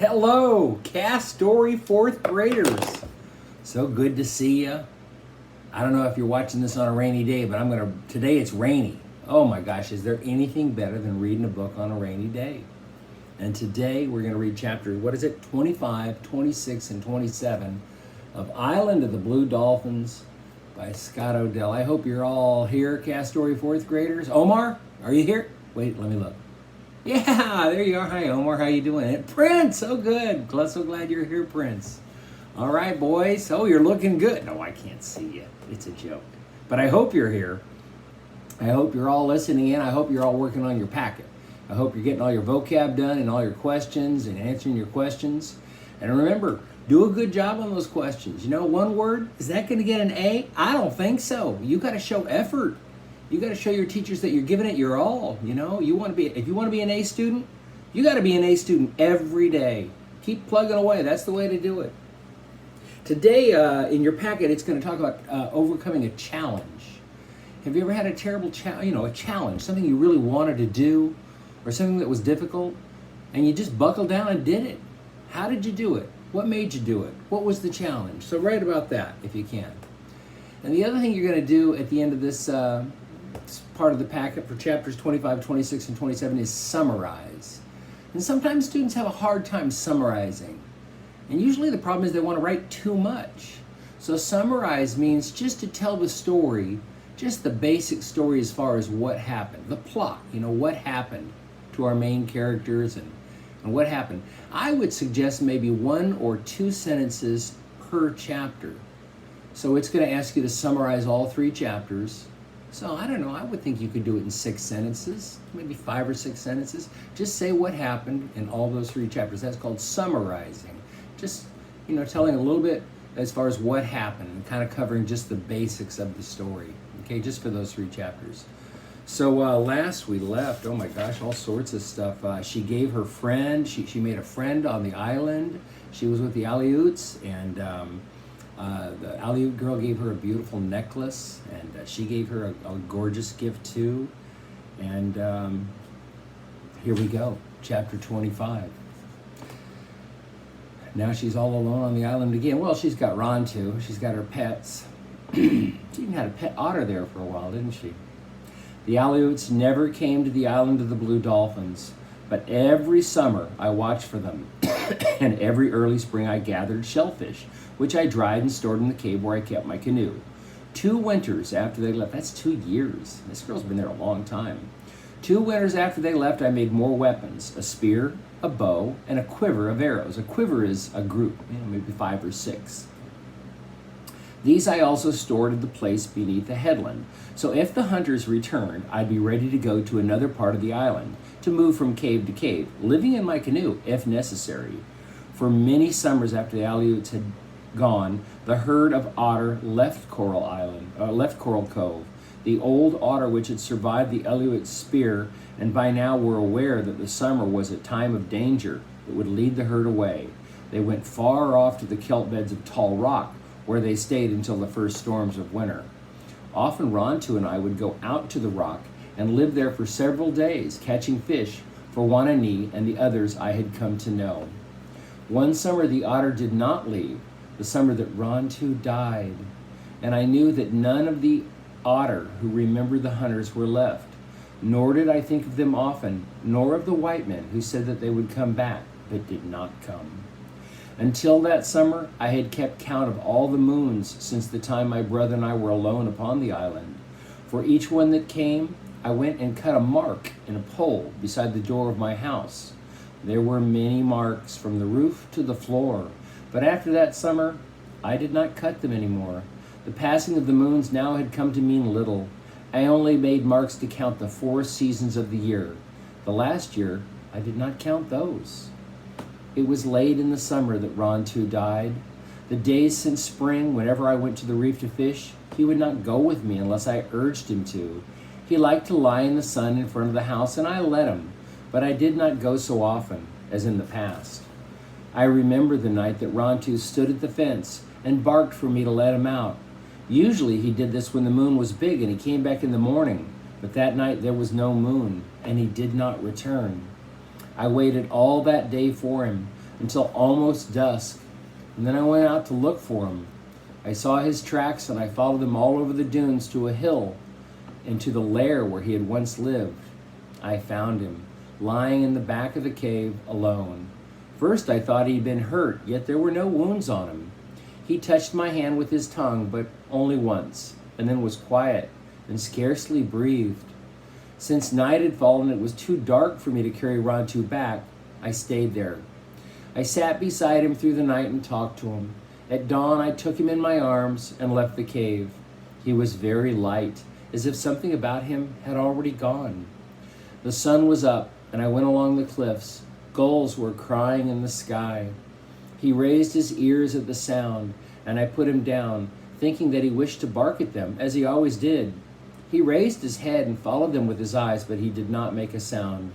Hello, Cast Story fourth graders. So good to see you. I don't know if you're watching this on a rainy day, but today it's rainy. Oh my gosh, is there anything better than reading a book on a rainy day? And today we're going to read chapters, 25, 26, and 27 of Island of the Blue Dolphins by Scott Dell. I hope you're all here, Cast Story fourth graders. Omar, are you here? Wait, let me look. Yeah, there you are. Hi, Omar. How you doing? And Prince, oh good. So glad you're here, Prince. All right, boys. Oh, you're looking good. No, I can't see you. It's a joke. But I hope you're here. I hope you're all listening in. I hope you're all working on your packet. I hope you're getting all your vocab done and all your questions and answering your questions. And remember, do a good job on those questions. You know, one word, is that going to get an A? I don't think so. You got to show effort. You got to show your teachers that you're giving it your all. You know, if you want to be an A student, you got to be an A student every day. Keep plugging away. That's the way to do it. Today, in your packet, it's going to talk about overcoming a challenge. Have you ever had a terrible a challenge, something you really wanted to do, or something that was difficult, and you just buckled down and did it? How did you do it? What made you do it? What was the challenge? So write about that if you can. And the other thing you're going to do at the end of this part of the packet for chapters 25, 26, and 27 is summarize. And sometimes students have a hard time summarizing. And usually the problem is they want to write too much. So summarize means just to tell the story, just the basic story as far as what happened, the plot, what happened to our main characters and what happened. I would suggest maybe 1 or 2 sentences per chapter. So it's going to ask you to summarize all 3 chapters. So I don't know, I would think you could do it in 6 sentences, maybe 5 or 6 sentences. Just say what happened in all those 3 chapters. That's called summarizing. Just, telling a little bit as far as what happened and kind of covering just the basics of the story. Okay, just for those 3 chapters. So last we left, oh my gosh, all sorts of stuff. She gave her friend, she made a friend on the island. She was with the Aleuts, and the Aleut girl gave her a beautiful necklace, and she gave her a gorgeous gift too. And here we go, chapter 25. Now she's all alone on the island again. Well, she's got Ron too. She's got her pets. She even had a pet otter there for a while, didn't she? The Aleuts never came to the island of the Blue Dolphins, but every summer I watched for them, and every early spring I gathered shellfish, which I dried and stored in the cave where I kept my canoe. 2 winters after they left, that's 2 years. This girl's been there a long time. 2 winters after they left, I made more weapons, a spear, a bow, and a quiver of arrows. A quiver is a group, maybe 5 or 6. These I also stored at the place beneath the headland. So if the hunters returned, I'd be ready to go to another part of the island, to move from cave to cave, living in my canoe if necessary. For many summers after the Aleuts had gone, the herd of otter left Coral Cove. The old otter which had survived the Aleut's spear, and by now were aware that the summer was a time of danger that would lead the herd away. They went far off to the kelp beds of Tall Rock, where they stayed until the first storms of winter. Often Rontu and I would go out to the rock and live there for several days, catching fish for Wanani and the others I had come to know. One summer the otter did not leave, the summer that Rontu died, and I knew that none of the otter who remembered the hunters were left, nor did I think of them often, nor of the white men who said that they would come back, but did not come. Until that summer, I had kept count of all the moons since the time my brother and I were alone upon the island. For each one that came, I went and cut a mark in a pole beside the door of my house. There were many marks from the roof to the floor, but after that summer, I did not cut them anymore. The passing of the moons now had come to mean little. I only made marks to count the 4 seasons of the year. The last year, I did not count those. It was late in the summer that Rontu died. The days since spring, whenever I went to the reef to fish, he would not go with me unless I urged him to. He liked to lie in the sun in front of the house, and I let him, but I did not go so often as in the past. I remember the night that Rontu stood at the fence and barked for me to let him out. Usually he did this when the moon was big and he came back in the morning, but that night there was no moon, and he did not return. I waited all that day for him, until almost dusk, and then I went out to look for him. I saw his tracks, and I followed them all over the dunes to a hill and to the lair where he had once lived. I found him, lying in the back of the cave, alone. First I thought he'd been hurt, yet there were no wounds on him. He touched my hand with his tongue, but only once, and then was quiet and scarcely breathed. Since night had fallen, it was too dark for me to carry Rontu back. I stayed there. I sat beside him through the night and talked to him. At dawn, I took him in my arms and left the cave. He was very light, as if something about him had already gone. The sun was up, and I went along the cliffs. Gulls were crying in the sky. He raised his ears at the sound, and I put him down, thinking that he wished to bark at them, as he always did. He raised his head and followed them with his eyes, but he did not make a sound.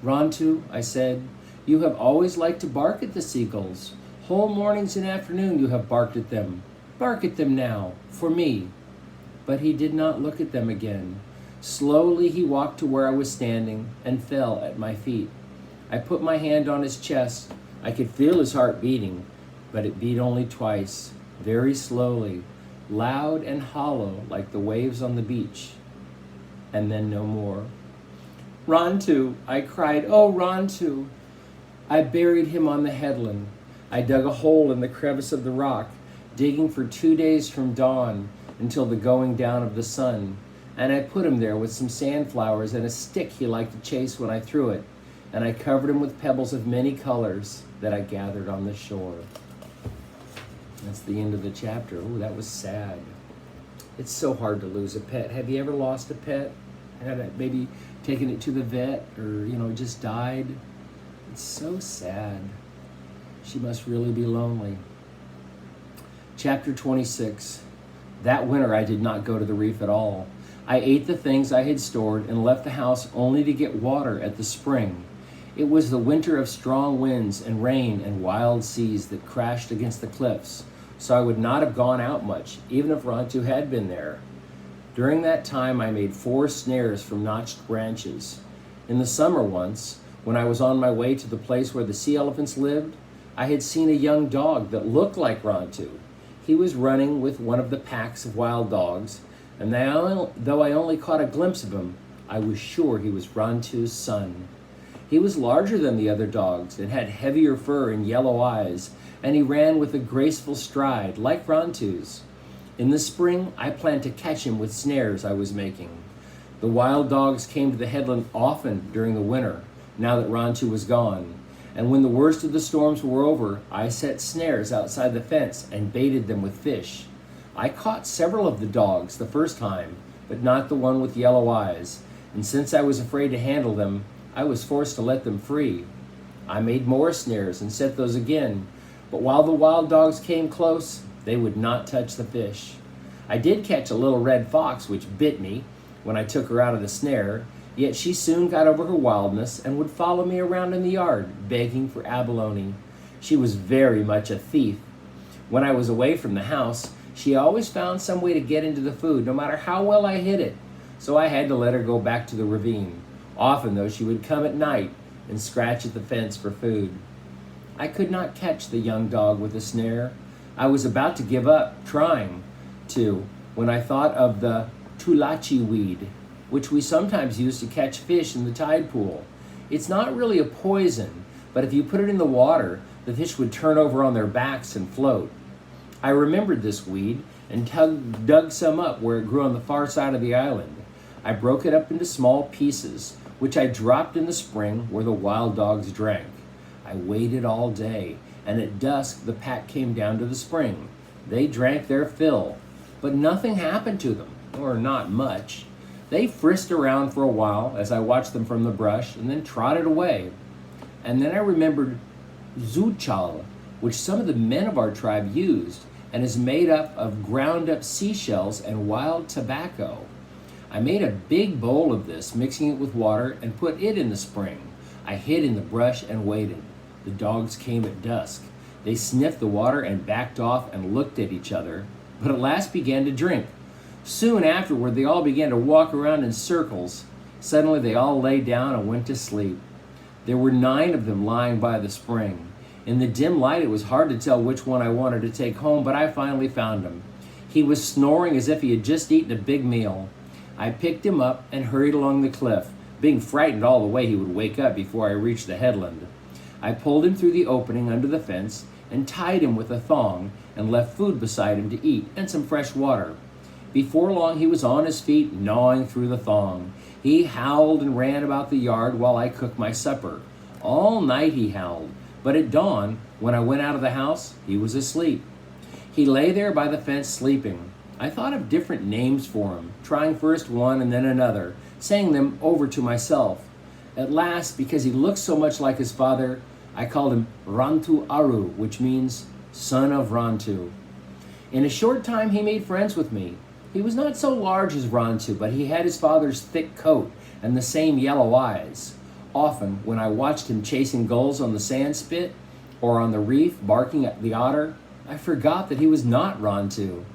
"Rontu," I said, "you have always liked to bark at the seagulls. Whole mornings and afternoon you have barked at them. Bark at them now, for me." But he did not look at them again. Slowly he walked to where I was standing and fell at my feet. I put my hand on his chest. I could feel his heart beating, but it beat only twice, very slowly, loud and hollow like the waves on the beach, and then no more. "Rontu," I cried, "oh, Rontu." I buried him on the headland. I dug a hole in the crevice of the rock, digging for 2 days from dawn until the going down of the sun, and I put him there with some sandflowers and a stick he liked to chase when I threw it, and I covered him with pebbles of many colors that I gathered on the shore. That's the end of the chapter. Oh, that was sad. It's so hard to lose a pet. Have you ever lost a pet? Had it maybe taken it to the vet, or just died? It's so sad. She must really be lonely. Chapter 26. That winter I did not go to the reef at all. I ate the things I had stored and left the house only to get water at the spring. It was the winter of strong winds and rain and wild seas that crashed against the cliffs, so I would not have gone out much, even if Rontu had been there. During that time I made 4 snares from notched branches. In the summer once, when I was on my way to the place where the sea elephants lived, I had seen a young dog that looked like Rontu. He was running with one of the packs of wild dogs, and though I only caught a glimpse of him, I was sure he was Rontu's son. He was larger than the other dogs and had heavier fur and yellow eyes, and he ran with a graceful stride, like Rontu's. In the spring, I planned to catch him with snares I was making. The wild dogs came to the headland often during the winter, now that Rontu was gone, and when the worst of the storms were over, I set snares outside the fence and baited them with fish. I caught several of the dogs the first time, but not the one with yellow eyes, and since I was afraid to handle them, I was forced to let them free. I made more snares and set those again, but while the wild dogs came close, they would not touch the fish. I did catch a little red fox which bit me when I took her out of the snare, yet she soon got over her wildness and would follow me around in the yard, begging for abalone. She was very much a thief. When I was away from the house, she always found some way to get into the food, no matter how well I hid it, so I had to let her go back to the ravine. Often, though, she would come at night and scratch at the fence for food. I could not catch the young dog with a snare. I was about to give up trying to when I thought of the tulachi weed, which we sometimes use to catch fish in the tide pool. It's not really a poison, but if you put it in the water, the fish would turn over on their backs and float. I remembered this weed and dug some up where it grew on the far side of the island. I broke it up into small pieces, which I dropped in the spring where the wild dogs drank. I waited all day, and at dusk the pack came down to the spring. They drank their fill, but nothing happened to them, or not much. They frisked around for a while as I watched them from the brush, and then trotted away. And then I remembered zuchal, which some of the men of our tribe used, and is made up of ground up seashells and wild tobacco. I made a big bowl of this, mixing it with water, and put it in the spring. I hid in the brush and waited. The dogs came at dusk. They sniffed the water and backed off and looked at each other, but at last began to drink. Soon afterward, they all began to walk around in circles. Suddenly, they all lay down and went to sleep. There were 9 of them lying by the spring. In the dim light, it was hard to tell which one I wanted to take home, but I finally found him. He was snoring as if he had just eaten a big meal. I picked him up and hurried along the cliff, being frightened all the way he would wake up before I reached the headland. I pulled him through the opening under the fence and tied him with a thong and left food beside him to eat and some fresh water. Before long, he was on his feet, gnawing through the thong. He howled and ran about the yard while I cooked my supper. All night he howled, but at dawn, when I went out of the house, he was asleep. He lay there by the fence sleeping. I thought of different names for him, trying first one and then another, saying them over to myself. At last, because he looked so much like his father, I called him Rantu Aru, which means son of Rantu. In a short time, he made friends with me. He was not so large as Rantu, but he had his father's thick coat and the same yellow eyes. Often, when I watched him chasing gulls on the sand spit or on the reef barking at the otter, I forgot that he was not Rantu.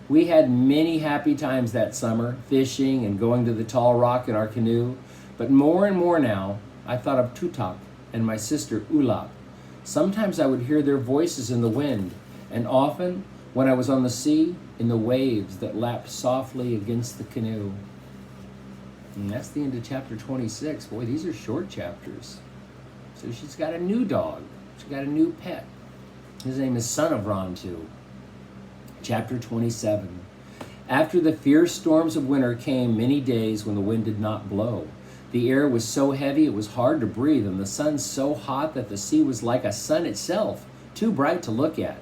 We had many happy times that summer, fishing and going to the tall rock in our canoe, but more and more now, I thought of Tutak and my sister Ulap. Sometimes I would hear their voices in the wind, and often, when I was on the sea, in the waves that lapped softly against the canoe. And that's the end of chapter 26. Boy, these are short chapters. So she's got a new dog. She's got a new pet. His name is Son of Rantu. Chapter 27. After the fierce storms of winter came many days when the wind did not blow. The air was so heavy it was hard to breathe, and the sun so hot that the sea was like a sun itself, too bright to look at.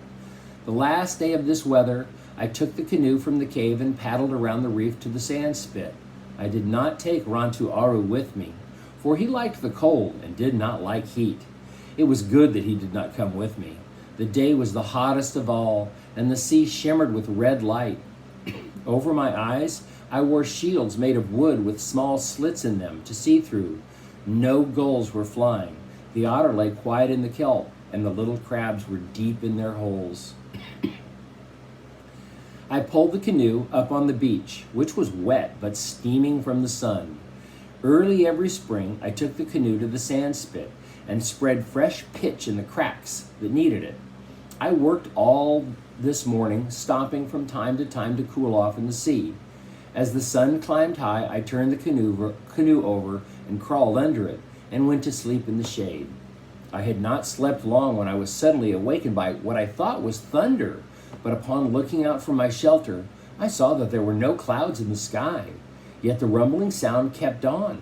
The last day of this weather, I took the canoe from the cave and paddled around the reef to the sand spit. I did not take Rantu Aru with me, for he liked the cold and did not like heat. It was good that he did not come with me. The day was the hottest of all, and the sea shimmered with red light. Over my eyes, I wore shields made of wood with small slits in them to see through. No gulls were flying. The otter lay quiet in the kelp, and the little crabs were deep in their holes. I pulled the canoe up on the beach, which was wet but steaming from the sun. Early every spring, I took the canoe to the sand spit and spread fresh pitch in the cracks that needed it. I worked all this morning, stopping from time to time to cool off in the sea. As the sun climbed high, I turned the canoe over and crawled under it and went to sleep in the shade. I had not slept long when I was suddenly awakened by what I thought was thunder. But upon looking out from my shelter, I saw that there were no clouds in the sky. Yet the rumbling sound kept on.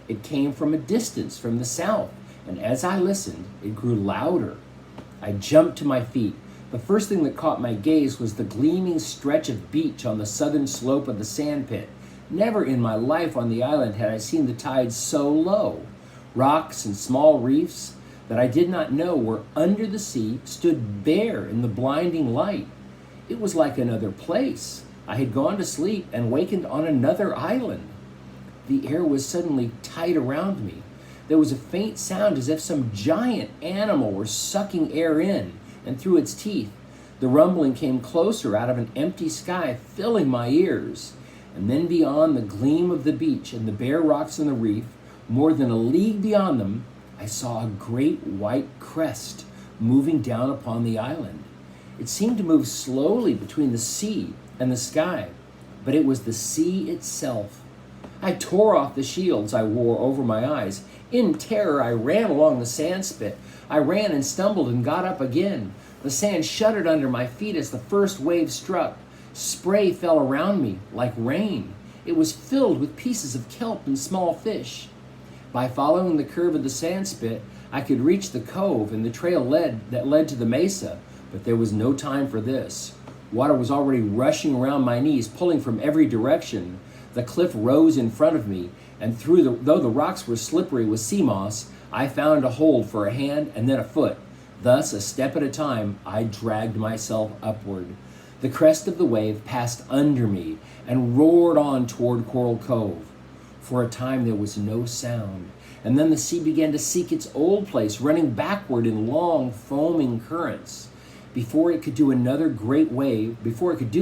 It came from a distance from the south, and as I listened, it grew louder. I jumped to my feet. The first thing that caught my gaze was the gleaming stretch of beach on the southern slope of the sand pit. Never in my life on the island had I seen the tide so low. Rocks and small reefs that I did not know were under the sea stood bare in the blinding light. It was like another place. I had gone to sleep and wakened on another island. The air was suddenly tight around me. There was a faint sound as if some giant animal were sucking air in and through its teeth. The rumbling came closer out of an empty sky, filling my ears. And then beyond the gleam of the beach and the bare rocks on the reef, more than a league beyond them, I saw a great white crest moving down upon the island. It seemed to move slowly between the sea and the sky, but it was the sea itself. I tore off the shields I wore over my eyes. In terror, I ran along the sand spit. I ran and stumbled and got up again. The sand shuddered under my feet as the first wave struck. Spray fell around me like rain. It was filled with pieces of kelp and small fish. By following the curve of the sand spit, I could reach the cove and the trail that led to the mesa. But there was no time for this. Water was already rushing around my knees, pulling from every direction. The cliff rose in front of me, and though the rocks were slippery with sea moss, I found a hold for a hand and then a foot. Thus, a step at a time, I dragged myself upward. The crest of the wave passed under me and roared on toward Coral Cove. For a time there was no sound, and then the sea began to seek its old place, running backward in long, foaming currents. Before it could do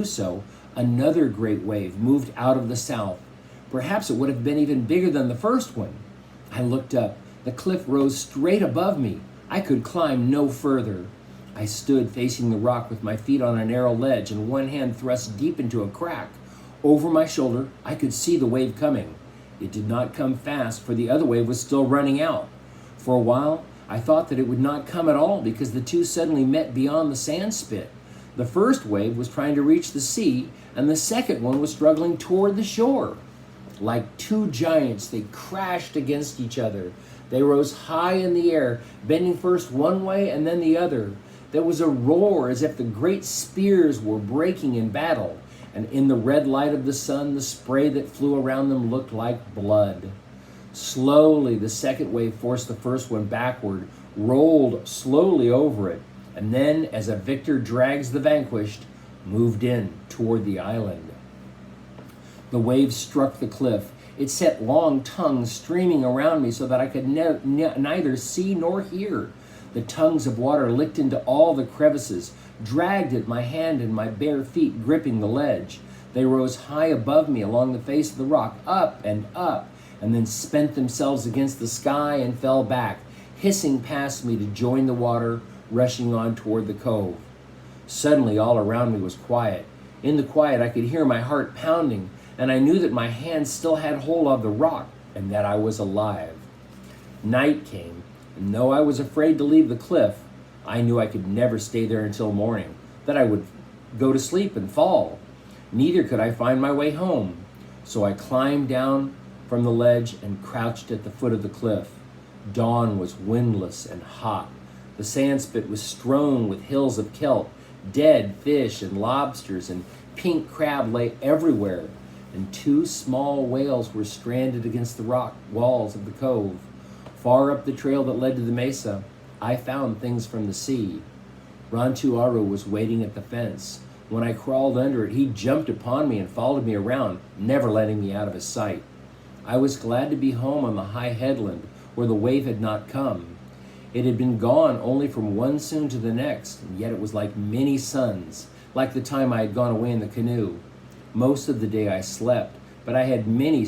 so, another great wave moved out of the south. Perhaps it would have been even bigger than the first one. I looked up. The cliff rose straight above me. I could climb no further. I stood facing the rock with my feet on a narrow ledge and one hand thrust deep into a crack. Over my shoulder, I could see the wave coming. It did not come fast, for the other wave was still running out. For a while, I thought that it would not come at all because the two suddenly met beyond the sand spit. The first wave was trying to reach the sea, and the second one was struggling toward the shore. Like two giants, they crashed against each other. They rose high in the air, bending first one way and then the other. There was a roar as if the great spears were breaking in battle, and in the red light of the sun, the spray that flew around them looked like blood. Slowly, the second wave forced the first one backward, rolled slowly over it, and then, as a victor drags the vanquished, moved in toward the island. The wave struck the cliff. It set long tongues streaming around me so that I could neither see nor hear. The tongues of water licked into all the crevices, dragged at my hand and my bare feet gripping the ledge. They rose high above me along the face of the rock, up, and then spent themselves against the sky and fell back, hissing past me to join the water rushing on toward the cove. Suddenly, all around me was quiet. In the quiet, I could hear my heart pounding, and I knew that my hands still had hold of the rock and that I was alive. Night came, and though I was afraid to leave the cliff, I knew I could never stay there until morning, that I would go to sleep and fall. Neither could I find my way home, so I climbed down from the ledge and crouched at the foot of the cliff. Dawn was windless and hot. The sandspit was strewn with hills of kelp. Dead fish and lobsters and pink crab lay everywhere, and two small whales were stranded against the rock walls of the cove. Far up the trail that led to the mesa, I found things from the sea. Rantuaru was waiting at the fence. When I crawled under it, he jumped upon me and followed me around, never letting me out of his sight. I was glad to be home on the high headland where the wave had not come. It had been gone only from one soon to the next, and yet it was like many suns, like the time I had gone away in the canoe. Most of the day I slept, but I had many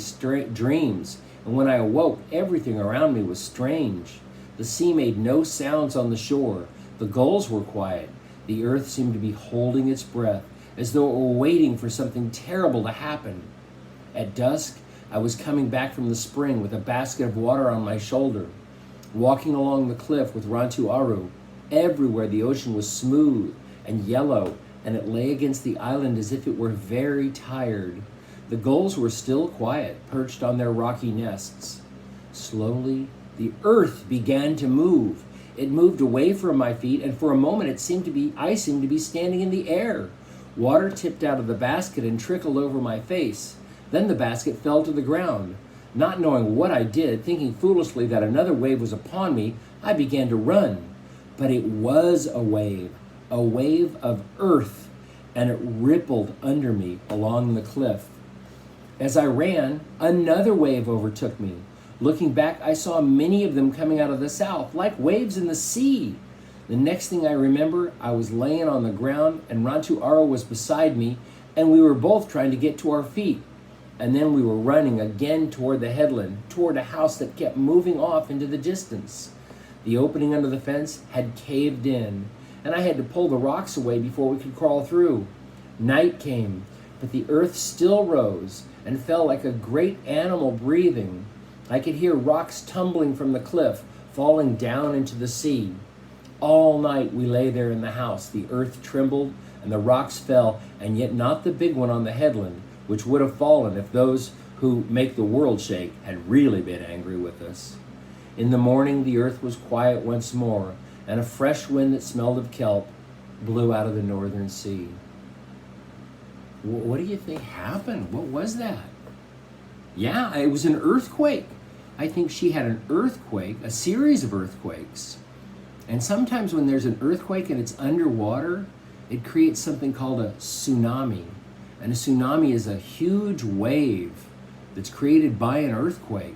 dreams, and when I awoke, everything around me was strange. The sea made no sounds on the shore. The gulls were quiet. The earth seemed to be holding its breath, as though it were waiting for something terrible to happen. At dusk, I was coming back from the spring with a basket of water on my shoulder. Walking along the cliff with Rantuaru, everywhere the ocean was smooth and yellow, and it lay against the island as if it were very tired. The gulls were still quiet, perched on their rocky nests. Slowly, the earth began to move. It moved away from my feet, and for a moment I seemed to be standing in the air. Water tipped out of the basket and trickled over my face. Then the basket fell to the ground. Not knowing what I did, thinking foolishly that another wave was upon me, I began to run. But it was a wave of earth, and it rippled under me along the cliff. As I ran, another wave overtook me. Looking back, I saw many of them coming out of the south, like waves in the sea. The next thing I remember, I was laying on the ground, and Rantuaru was beside me, and we were both trying to get to our feet. And then we were running again toward the headland, toward a house that kept moving off into the distance. The opening under the fence had caved in, and I had to pull the rocks away before we could crawl through. Night came, but the earth still rose and fell like a great animal breathing. I could hear rocks tumbling from the cliff, falling down into the sea. All night we lay there in the house. The earth trembled and the rocks fell, and yet not the big one on the headland, which would have fallen if those who make the world shake had really been angry with us. In the morning, the earth was quiet once more, and a fresh wind that smelled of kelp blew out of the northern sea. What do you think happened? What was that? Yeah, it was an earthquake. I think she had an earthquake, a series of earthquakes. And sometimes when there's an earthquake and it's underwater, it creates something called a tsunami. And a tsunami is a huge wave that's created by an earthquake.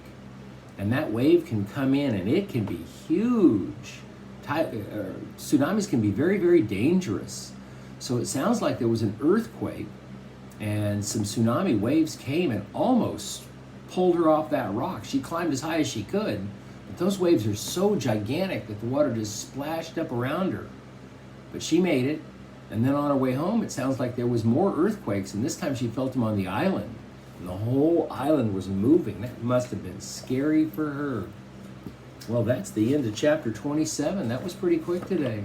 And that wave can come in and it can be huge. Tsunamis can be very, very dangerous. So it sounds like there was an earthquake and some tsunami waves came and almost pulled her off that rock. She climbed as high as she could, But those waves are so gigantic that the water just splashed up around her. But she made it. And then on her way home, it sounds like there was more earthquakes, and this time she felt them on the island. And the whole island was moving. That must have been scary for her. Well, that's the end of chapter 27. That was pretty quick today.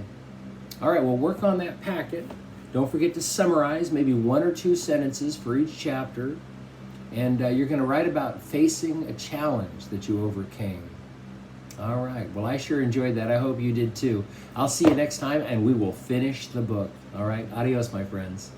All right, well, work on that packet. Don't forget to summarize maybe 1 or 2 sentences for each chapter. And you're going to write about facing a challenge that you overcame. All right. Well, I sure enjoyed that. I hope you did too. I'll see you next time, and we will finish the book. All right. Adios, my friends.